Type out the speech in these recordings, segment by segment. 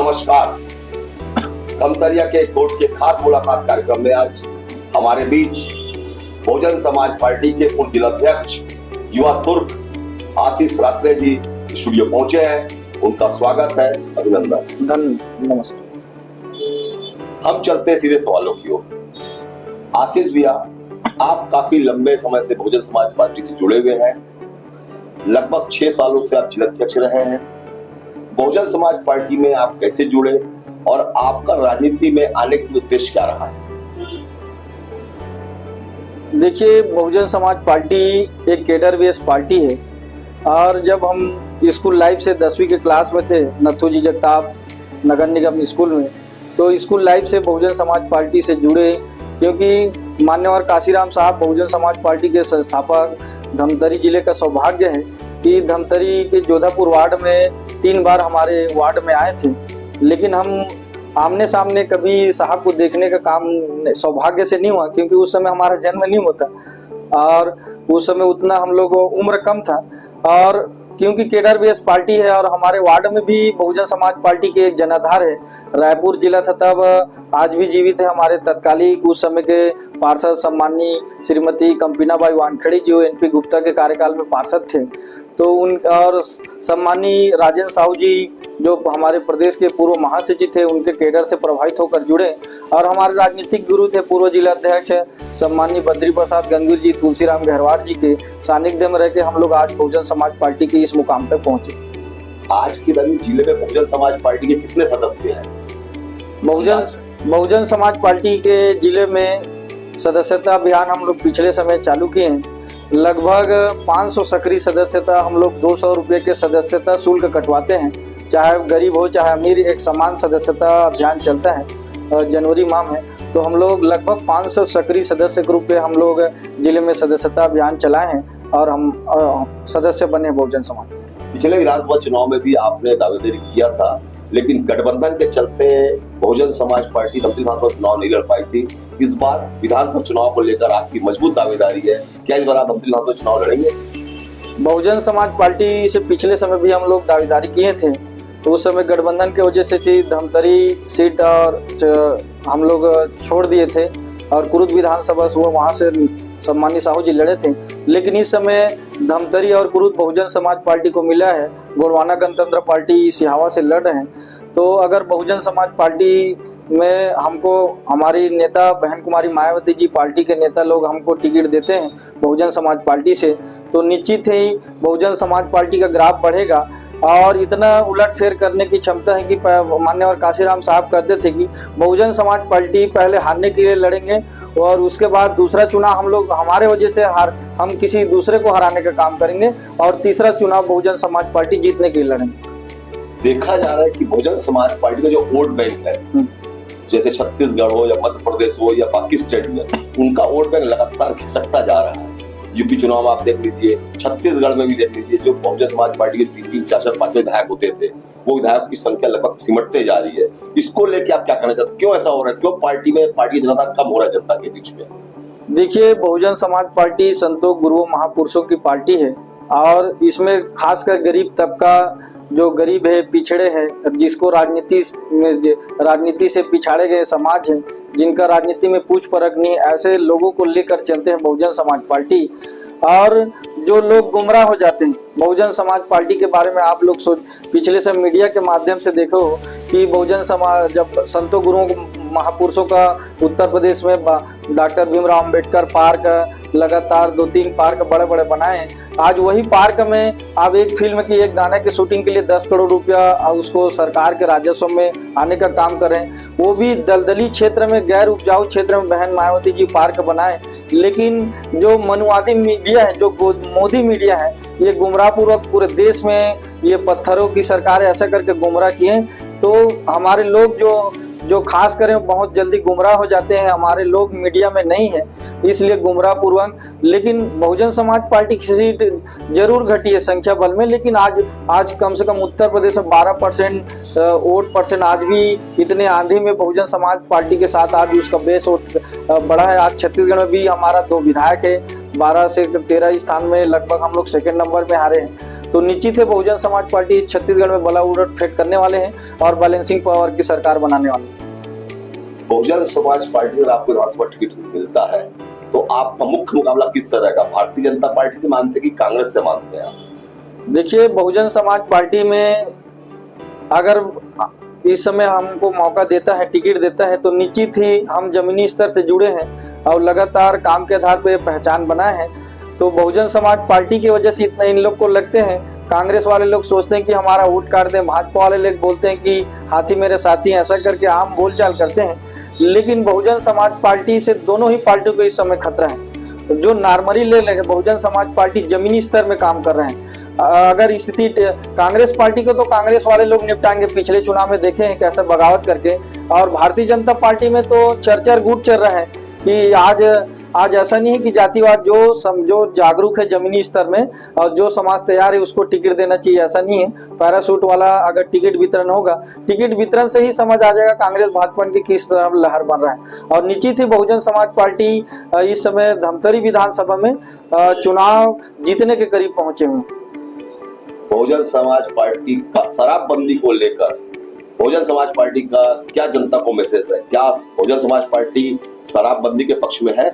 नमस्कार। धमतरिया के कोर्ट के खास मुलाकात कार्यक्रम में आज हमारे बीच बहुजन समाज पार्टी के पूर्व जिलाध्यक्ष युवा तुर्क आशीष रात्रे जी स्टूडियो पहुंचे हैं। उनका स्वागत है, अभिनंदन। नमस्कार। हम चलते सीधे सवालों की ओर। आशीष भैया, आप काफी लंबे समय से बहुजन समाज पार्टी से जुड़े हुए हैं। लगभग 6 सालों से आप जिलाध्यक्ष रहे हैं। बहुजन समाज पार्टी में आप कैसे जुड़े और आपका राजनीति में आने का उद्देश्य क्या रहा है? देखिए, बहुजन समाज पार्टी एक कैडर बेस्ड पार्टी है और जब हम स्कूल लाइफ से 10वीं के क्लास में थे नथू जी जगताप नगर निगम स्कूल में, तो स्कूल लाइफ से बहुजन समाज पार्टी से जुड़े, क्योंकि मान्यवर काशीराम साहब बहुजन समाज पार्टी के संस्थापक। धमतरी जिले का सौभाग्य है कि धमतरी के जोधापुर वार्ड में 3 बार हमारे वार्ड में आए थे, लेकिन हम आमने सामने कभी साहब को देखने का काम सौभाग्य से नहीं हुआ, क्योंकि उस समय हमारा जन्म नहीं होता और उस समय उतना हम लोग उम्र कम था। और क्योंकि कैडर बेस्ड पार्टी है और हमारे वार्ड में भी बहुजन समाज पार्टी के एक जनाधार है, रायपुर जिला था तब, आज भी जीवित है हमारे तत्कालिक उस समय के पार्षद सम्माननीय श्रीमती कंपीनाबाई वानखेड़ी जो एनपी गुप्ता के कार्यकाल में पार्षद थे, तो उन और सम्माननीय राजेंद्र साहू जी जो हमारे प्रदेश के पूर्व महासचिव थे, उनके कैडर से प्रभावित होकर जुड़े। और हमारे राजनीतिक गुरु थे पूर्व जिलाध्यक्ष सम्माननीय बद्री प्रसाद गंगवीर जी, तुलसीराम गहरवार जी के सानिध्य में रह के हम लोग आज बहुजन समाज पार्टी के इस मुकाम तक पहुंचे। आज के दिन जिले में बहुजन समाज पार्टी के कितने सदस्य हैं? बहुजन समाज पार्टी के जिले में सदस्यता अभियान हम लोग पिछले समय चालू किए हैं। लगभग 500 सक्रिय सदस्यता, हम लोग 200 रुपये के सदस्यता शुल्क कटवाते हैं, चाहे गरीब हो चाहे अमीर, एक समान सदस्यता अभियान चलता है जनवरी माह में। तो हम लोग लगभग 500 सक्रिय सदस्य के रूप में हम लोग जिले में सदस्यता अभियान चलाए हैं और हम सदस्य बने बहुजन समाज। पिछले विधानसभा चुनाव में भी आपने दावेदारी किया था, लेकिन गठबंधन के चलते बहुजन समाज पार्टी धमतरी विधानसभा चुनाव नहीं लड़ पाई थी। इस बार विधानसभा चुनाव को लेकर आपकी मजबूत दावेदारी है, क्या इस बार आप धमतरी विधानसभा चुनाव लड़ेंगे? बहुजन समाज पार्टी से पिछले समय भी हम लोग दावेदारी किए थे, तो उस समय गठबंधन की वजह से धमतरी सीट और हम लोग छोड़ दिए थे और कुरुद विधानसभा वहाँ से सम्मानी साहू जी लड़े थे। लेकिन इस समय धमतरी और कुरुद बहुजन समाज पार्टी को मिला है, गोरवाना गणतंत्र पार्टी सिहावा से लड़ रहे हैं। तो अगर बहुजन समाज पार्टी में हमको हमारी नेता बहन कुमारी मायावती जी, पार्टी के नेता लोग हमको टिकट देते हैं बहुजन समाज पार्टी से, तो निश्चित ही बहुजन समाज पार्टी का ग्राफ बढ़ेगा। और इतना उलटफेर करने की क्षमता है कि मान्यवर काशीराम साहब कहते थे कि बहुजन समाज पार्टी पहले हारने के लिए लड़ेंगे और उसके बाद दूसरा चुनाव हम लोग हमारे वजह से हम किसी दूसरे को हराने का काम करेंगे और तीसरा चुनाव बहुजन समाज पार्टी जीतने के लिए लड़ेंगे। देखा जा रहा है कि बहुजन समाज पार्टी का जो वोट बैंक है, जैसे छत्तीसगढ़ हो या मध्य प्रदेश हो या बाकी स्टेट में, उनका वोट बैंक लगातार खिसकता जा रहा है। यूपी चुनाव में आप देख लीजिए, छत्तीसगढ़ में भी देख लीजिए, जो बहुजन समाज पार्टी के 3-3, 4-4, 5 विधायक होते थे, वो विधायक की संख्या लगभग सिमटते जा रही है। इसको लेके आप क्या कहना चाहते हैं? क्यों ऐसा हो रहा है? क्यों पार्टी में पार्टी जनाधार कम हो रहा है जनता के बीच में? देखिए, बहुजन समाज पार्टी संतों गुरुओं महापुरुषों की पार्टी है और इसमें खासकर गरीब तबका, जो गरीब है, पिछड़े हैं, जिसको राजनीति से पिछाड़े गए समाज हैं, जिनका राजनीति में पूछ परख नहीं, ऐसे लोगों को लेकर चलते हैं बहुजन समाज पार्टी। और जो लोग गुमराह हो जाते हैं बहुजन समाज पार्टी के बारे में, आप लोग पिछले से मीडिया के माध्यम से देखो कि बहुजन समाज जब संतों गुरुओं महापुरुषों का उत्तर प्रदेश में डॉक्टर भीमराव अंबेडकर पार्क, लगातार 2-3 पार्क बड़े बड़े बनाए। आज वही पार्क में आप एक फिल्म की, एक गाने की शूटिंग के लिए 10 करोड़ रुपया उसको सरकार के राजस्व में आने का काम करें, वो भी दलदली क्षेत्र में, गैर उपजाऊ क्षेत्र में बहन मायावती जी पार्क बनाए। लेकिन जो मनुवादी मीडिया है, जो मोदी मीडिया है, ये गुमराह पूर्वक पूरे देश में ये पत्थरों की सरकार ऐसा करके गुमराह किए। तो हमारे लोग जो खास करें बहुत जल्दी गुमराह हो जाते हैं, हमारे लोग मीडिया में नहीं है, इसलिए गुमराह पूर्वक। लेकिन बहुजन समाज पार्टी की सीट जरूर घटी है संख्या बल में, लेकिन आज कम से कम उत्तर प्रदेश में 12% वोट परसेंट आज भी इतने आंधी में बहुजन समाज पार्टी के साथ आज उसका बेस वोट बढ़ा है। आज छत्तीसगढ़ में भी हमारा 2 विधायक है, 12 से 13 स्थान में लगभग हम लोग सेकेंड नंबर में हारे हैं। तो निश्चित है बहुजन समाज पार्टी छत्तीसगढ़ में बड़ा उलट फेंक करने वाले हैं और बैलेंसिंग पावर की सरकार बनाने वाले हैं। बहुजन समाज पार्टी अगर आपको विधानसभा टिकट मिलता है तो आपका मुख्य मुकाबला किस तरह का, भारतीय जनता पार्टी से मानते कि कांग्रेस से मानते हैं? देखिए, बहुजन समाज पार्टी में अगर इस समय हमको मौका देता है, टिकट देता है, तो निश्चित ही हम जमीनी स्तर से जुड़े हैं और लगातार काम के आधार पर पहचान बनाए हैं। तो बहुजन समाज पार्टी की वजह से इतना इन लोग को लगते हैं। कांग्रेस वाले लोग सोचते हैं कि हमारा वोट काट दें, भाजपा वाले लोग बोलते हैं कि हाथी मेरे साथी, ऐसा करके आम बोलचाल करते हैं। लेकिन बहुजन समाज पार्टी से दोनों ही पार्टियों को इस समय खतरा है। जो नॉर्मली ले लेंगे, बहुजन समाज पार्टी जमीनी स्तर में काम कर रहे हैं। अगर स्थिति कांग्रेस पार्टी को तो कांग्रेस वाले लोग निपटाएंगे, पिछले चुनाव में देखे हैं कैसे बगावत करके। और भारतीय जनता पार्टी में तो चर्चा गुट चल रहा है कि आज ऐसा नहीं है कि जातिवाद, जो जागरूक है जमीनी स्तर में और जो समाज तैयार है उसको टिकट देना चाहिए, ऐसा नहीं है। पैरासूट वाला अगर टिकट वितरण होगा, टिकट वितरण से ही समझ आ जाएगा कांग्रेस भाजपा की किस तरह लहर बन रहा है। और निश्चित ही बहुजन समाज पार्टी इस समय धमतरी विधानसभा में चुनाव जीतने के करीब पहुंचे हुए। बहुजन समाज पार्टी का शराबबंदी को लेकर बहुजन समाज पार्टी का क्या जनता को मैसेज है? क्या बहुजन समाज पार्टी शराबबंदी के पक्ष में है?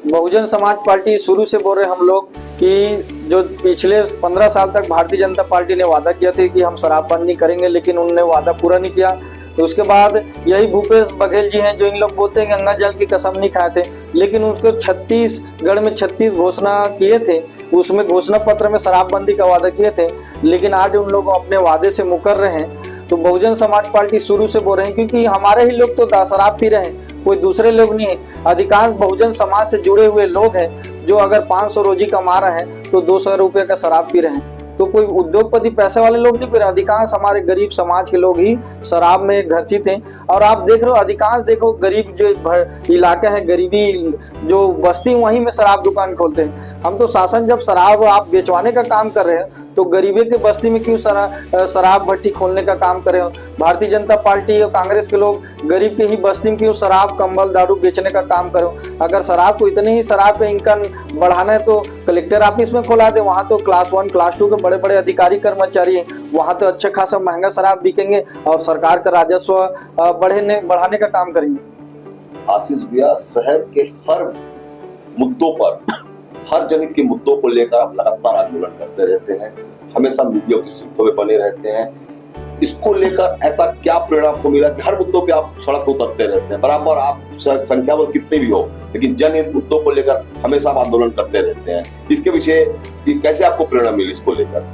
बहुजन समाज पार्टी शुरू से बोल रहे हम लोग कि जो पिछले 15 साल तक भारतीय जनता पार्टी ने वादा किया था कि हम शराबबंदी करेंगे, लेकिन उन्होंने वादा पूरा नहीं किया। तो उसके बाद यही भूपेश बघेल जी हैं जो इन लोग बोलते हैं गंगा जल की कसम नहीं खाए थे, लेकिन उसको छत्तीसगढ़ में 36 घोषणा किए थे, उसमें घोषणा पत्र में शराबबंदी का वादा किए थे, लेकिन आज उन लोग अपने वादे से मुकर रहे हैं। तो बहुजन समाज पार्टी शुरू से बोल रहे हैं क्योंकि हमारे ही लोग तो शराब पी रहे हैं, कोई दूसरे लोग नहीं है। अधिकांश बहुजन समाज से जुड़े हुए लोग हैं जो अगर 500 रोजी कमा रहे हैं तो 200 रुपये का शराब पी रहे हैं। तो कोई उद्योगपति पैसे वाले लोग नहीं पी रहे, अधिकांश हमारे गरीब समाज के लोग ही शराब में घर्षित हैं। और आप देख रहे हो अधिकांश देखो गरीब जो इलाका है, गरीबी जो बस्ती, वहीं में शराब दुकान खोलते हैं। हम तो शासन जब शराब आप बेचवाने का काम कर रहे हैं तो गरीबी के बस्ती में क्यों शराब भट्टी खोलने का काम कर रहे हो? भारतीय जनता पार्टी और कांग्रेस के लोग गरीब के ही बस्ती में क्यों शराब, कंबल, दारू बेचने का काम करो? अगर शराब को इतने ही शराब का इनकम बढ़ाना है तो कलेक्टर ऑफिस में खोला दे, वहाँ तो क्लास 1 क्लास 2 के बड़े बड़े अधिकारी कर्मचारी हैं, वहाँ तो अच्छा खासा महंगा शराब बिकेंगे और सरकार का राजस्व बढ़ाने का काम करेंगे। आशीष भैया, शहर के हर मुद्दों पर, हर जनहित के मुद्दों को लेकर आप लगातार आंदोलन करते रहते हैं, हमेशा मीडिया की सुर्खियों में बने रहते हैं। इसको लेकर ऐसा क्या प्रेरणा आपको मिला कि हर मुद्दों पे आप सड़क पर उतरते रहते हैं? बराबर आप संख्या बल कितने भी हो, लेकिन जनहित मुद्दों को लेकर हमेशा आप आंदोलन करते रहते हैं। इसके पीछे कैसे आपको प्रेरणा मिली इसको लेकर?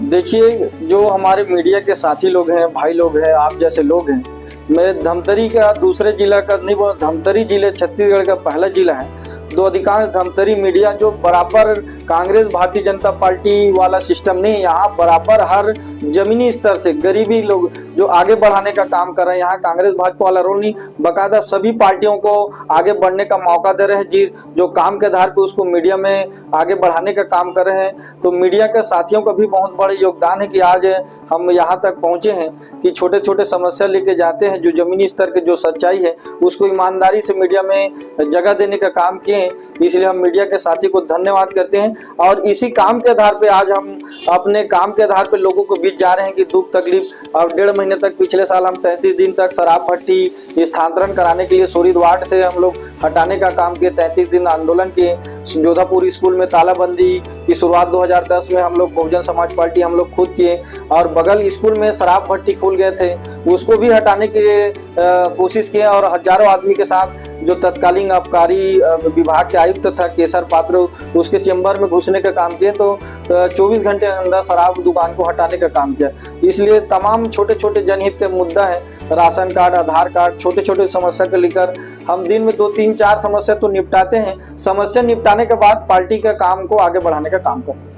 देखिए, जो हमारे मीडिया के साथी लोग हैं, भाई लोग हैं, आप जैसे लोग हैं, मैं धमतरी का दूसरे जिला का नहीं बोल, धमतरी जिले छत्तीसगढ़ का पहला जिला है। दो अधिकांश धमतरी मीडिया जो बराबर कांग्रेस भारतीय जनता पार्टी वाला सिस्टम नहीं, यहाँ बराबर हर जमीनी स्तर से गरीबी लोग जो आगे बढ़ाने का काम कर रहे हैं। यहाँ कांग्रेस भाजपा वाला रोल नहीं, बाकायदा सभी पार्टियों को आगे बढ़ने का मौका दे रहे हैं, जो काम के आधार पे उसको मीडिया में आगे बढ़ाने का काम कर रहे हैं। तो मीडिया के साथियों का भी बहुत बड़ा योगदान है कि आज हम यहाँ तक पहुँचे हैं कि छोटे छोटे समस्या लेके जाते हैं, जो जमीनी स्तर के जो सच्चाई है उसको ईमानदारी से मीडिया में जगह देने का काम किए। इसलिए हम मीडिया के साथी को धन्यवाद करते हैं और इसी काम के आधार पे आज हम अपने काम के आधार पे लोगों को बीच जा रहे हैं कि दुख तकलीफ। और 1.5 महीने तक, पिछले साल हम 33 दिन तक शराब भट्टी स्थानांतरण कराने के लिए सोरीद वार्ड से हम लोग हटाने का काम किए, 33 दिन आंदोलन किए। जोधापुर स्कूल में तालाबंदी की शुरुआत 2010 में हम लोग बहुजन समाज पार्टी हम लोग खुद किए और बगल स्कूल में शराब भट्टी खुल गए थे, उसको भी हटाने के लिए कोशिश किए और हजारों आदमी के साथ जो तत्कालीन आबकारी विभाग के आयुक्त था केसर पात्र, उसके चेंबर में घुसने का काम किए। तो 24 घंटे अंदर शराब दुकान को हटाने का काम किया। इसलिए तमाम छोटे छोटे जनहित के मुद्दा है, राशन कार्ड, आधार कार्ड, छोटे छोटे समस्या को लेकर हम दिन में 2, 3, 4 समस्या तो निपटाते हैं। समस्या निपटाने के बाद पार्टी का काम को आगे बढ़ाने का काम करते हैं।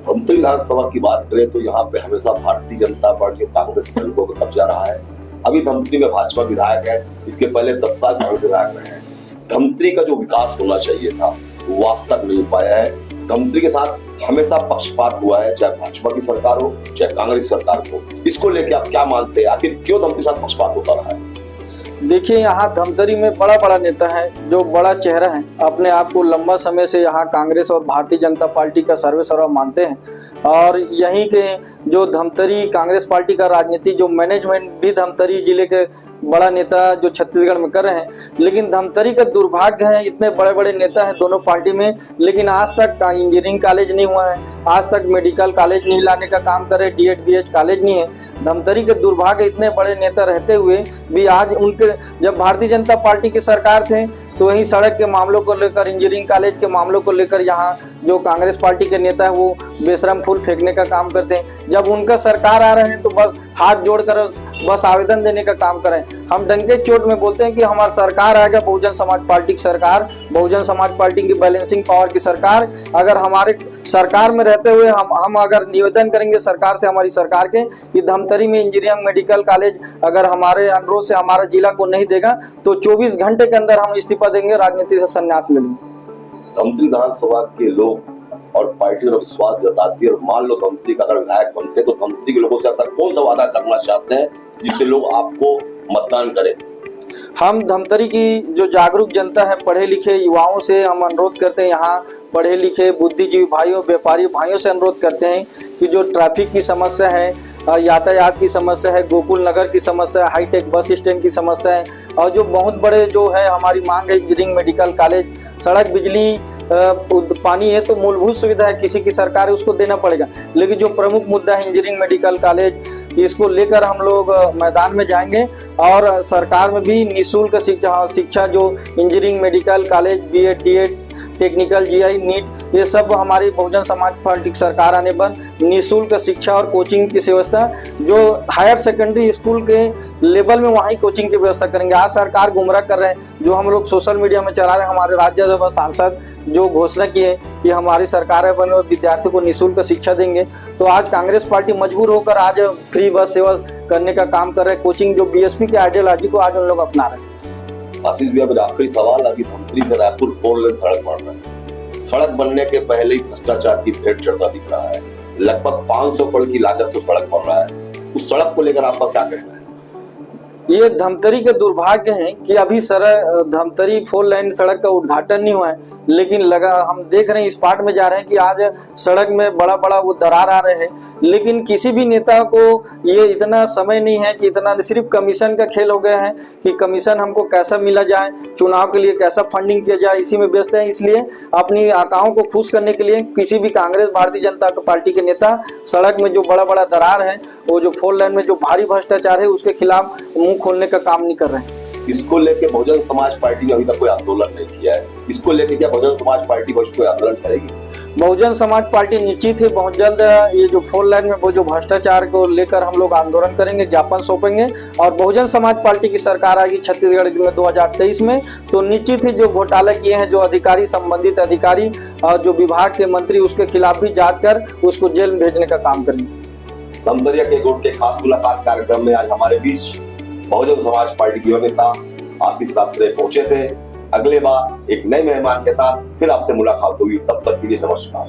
धमतरी विधानसभा की बात करें तो यहाँ पे हमेशा भारतीय जनता पार्टी और कांग्रेस के लोगों का कब्जा रहा है। अभी धमतरी में भाजपा विधायक है, इसके पहले 10 साल कांग्रेस विधायक रहे हैं। धमतरी का जो विकास होना चाहिए था वो आज तक नहीं हो पाया है। धमतरी के साथ हमेशा पक्षपात हुआ है, चाहे भाजपा की सरकार हो चाहे कांग्रेस सरकार हो। इसको लेके आप क्या मानते हैं, आखिर क्यों धमतरी के साथ पक्षपात होता रहा है? देखिए, यहाँ धमतरी में बड़ा बड़ा नेता है, जो बड़ा चेहरा है, अपने आप को लंबा समय से यहाँ कांग्रेस और भारतीय जनता पार्टी का सर्वेसर्वा मानते हैं। और यहीं के जो धमतरी कांग्रेस पार्टी का राजनीति, जो मैनेजमेंट भी धमतरी जिले के बड़ा नेता जो छत्तीसगढ़ में कर रहे हैं। लेकिन धमतरी का दुर्भाग्य है, इतने बड़े बड़े नेता हैं दोनों पार्टी में, लेकिन आज तक इंजीनियरिंग कॉलेज नहीं हुआ है, आज तक मेडिकल कॉलेज नहीं लाने का काम करे, DED BH कॉलेज नहीं है। धमतरी के दुर्भाग्य, इतने बड़े नेता रहते हुए भी आज उनके, जब भारतीय जनता पार्टी की सरकार थे तो वहीं सड़क के मामलों को लेकर, इंजीनियरिंग कॉलेज के मामलों को लेकर यहाँ जो कांग्रेस पार्टी के नेता है वो बेशरम फूल फेंकने का काम करते हैं। जब उनका सरकार आ रहे हैं तो बस हाथ जोड़कर बस आवेदन देने का काम करें। हम डंके चोट में बोलते हैं कि हमारी सरकार आएगा, बहुजन समाज पार्टी की सरकार, बहुजन समाज पार्टी की बैलेंसिंग पावर की सरकार। अगर हमारे सरकार में रहते हुए हम अगर निवेदन करेंगे सरकार से, हमारी सरकार के, कि धमतरी में इंजीनियरिंग मेडिकल कॉलेज अगर हमारे अनुरोध से हमारा जिला को नहीं देगा तो 24 घंटे के अंदर हम इस्तीफा देंगे, राजनीति से संन्यास ले लेंगे। धमतरी विधानसभा के लोग और पार्टी पर विश्वास जताती है, और मान लो धमतरी का अगर विधायक बनते तो धमतरी के लोगों से अगर कौन सा वादा करना चाहते हैं जिससे लोग आपको मतदान करें? हम धमतरी की जो जागरूक जनता है, पढ़े लिखे युवाओं से हम अनुरोध करते हैं, यहाँ पढ़े लिखे बुद्धिजीवी भाइयों, व्यापारी भाइयों से अनुरोध करते हैं कि जो ट्रैफिक की समस्या है, यातायात की समस्या है, गोकुल नगर की समस्या है, हाईटेक बस स्टैंड की समस्या है, और जो बहुत बड़े जो है हमारी मांग है इंजीनियरिंग मेडिकल कॉलेज, सड़क, बिजली, पानी है तो मूलभूत सुविधा है, किसी की सरकार है उसको देना पड़ेगा। लेकिन जो प्रमुख मुद्दा है इंजीनियरिंग मेडिकल कॉलेज, इसको लेकर हम लोग मैदान में जाएंगे और सरकार में भी निःशुल्क शिक्षा जो engineering medical college, BEd DED technical, GI NEET, ये सब हमारी बहुजन समाज पार्टी की सरकार आने पर निःशुल्क शिक्षा और कोचिंग की व्यवस्था, जो हायर सेकेंडरी स्कूल के लेवल में वहीं कोचिंग की व्यवस्था करेंगे। आज सरकार गुमराह कर रहे हैं, जो हम लोग सोशल मीडिया में चला रहे हैं, हमारे राज्यसभा सांसद जो घोषणा की है कि हमारी सरकार है बने विद्यार्थियों को निःशुल्क शिक्षा देंगे, तो आज कांग्रेस पार्टी मजबूर होकर आज फ्री बस सेवा करने का काम कर रहे हैं। कोचिंग जो BSP के आइडियोलॉजी को आज उन लोग अपना रहे हैं। आशीष भैया, मेरा आखिरी सवाल, अभी धमतरी से रायपुर 4 लेन सड़क बन रहा है, सड़क बनने के पहले ही भ्रष्टाचार की भेंट चढ़ता दिख रहा है, लगभग 500 करोड़ की लागत से सड़क बन रहा है, उस सड़क को लेकर आपका क्या कहना है? ये धमतरी के दुर्भाग्य है कि अभी धमतरी 4 लेन सड़क का उद्घाटन नहीं हुआ है, लेकिन हम देख रहे हैं इस पार्ट में जा रहे हैं कि आज सड़क में बड़ा बड़ा वो दरार आ रहे हैं। लेकिन किसी भी नेता को ये इतना समय नहीं है कि इतना, सिर्फ कमीशन का खेल हो गया है कि कमीशन हमको कैसा मिला जाए, चुनाव के लिए कैसा फंडिंग किया जाए, इसी में व्यस्त है। इसलिए अपनी आकाओं को खुश करने के लिए किसी भी कांग्रेस भारतीय जनता पार्टी के नेता सड़क में जो बड़ा बड़ा दरार है, वो जो 4 लेन में जो भारी भ्रष्टाचार है, उसके खिलाफ मुंह खोलने का काम नहीं कर रहे हैं। इसको लेके बहुजन समाज पार्टी ने अभी तक कोई आंदोलन नहीं किया है, इसको लेके क्या बहुजन समाज पार्टी भविष्य कोई आंदोलन करेगी? बहुजन समाज पार्टी निश्चित ही बहुत जल्द ये जो 4 लेन में वो जो भ्रष्टाचार को लेकर हम लोग आंदोलन करेंगे, ज्ञापन सौंपेंगे, और बहुजन समाज पार्टी की सरकार आएगी छत्तीसगढ़ में 2023 में, तो निश्चित ही जो घोटाला किए हैं, जो अधिकारी, संबंधित अधिकारी और जो विभाग के मंत्री, उसके खिलाफ भी जांच कर उसको जेल में भेजने का काम करेंगे। धमतरिया के गुट के खास मुलाकात कार्यक्रम में आज हमारे बीच बहुजन समाज पार्टी के नेता आशीष रात्रे पहुंचे थे। अगले बार एक नए मेहमान के साथ फिर आपसे मुलाकात होगी, तब तक के लिए नमस्कार।